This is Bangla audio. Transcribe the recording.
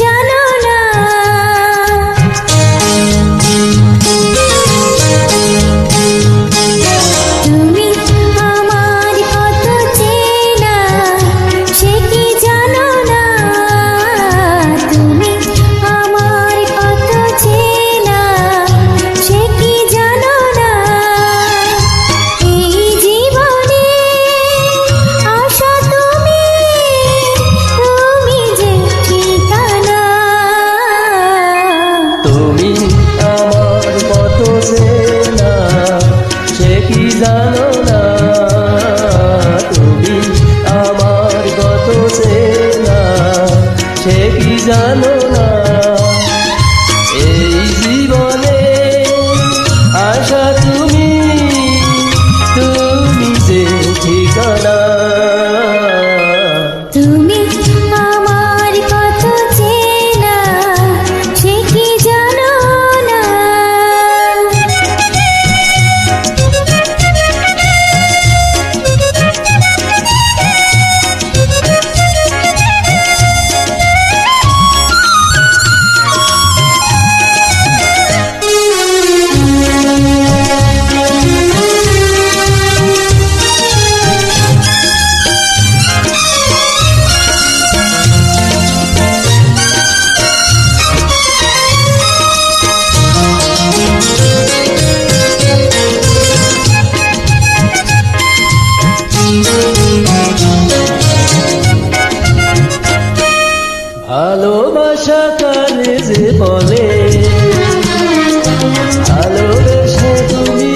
জানো না। তুমি আমার কত চেনা সে কি জানো না। তুমি আমার কত চেনা সে কি জানো না। এই জীবনে আশা তুমি, তুমি যে ঠিকানা। তুমি আমার কত চেনা সে কি জানো না। তুমি আমার কত চেনা সে কি জানো না। এই জীবনে আশা তুমি, তুমি যে ঠিকানা। তুমি আমার কত চেনা সে কি জানো না। ভালোবাসা কারে যে বলে, ভালোবেসে তুমি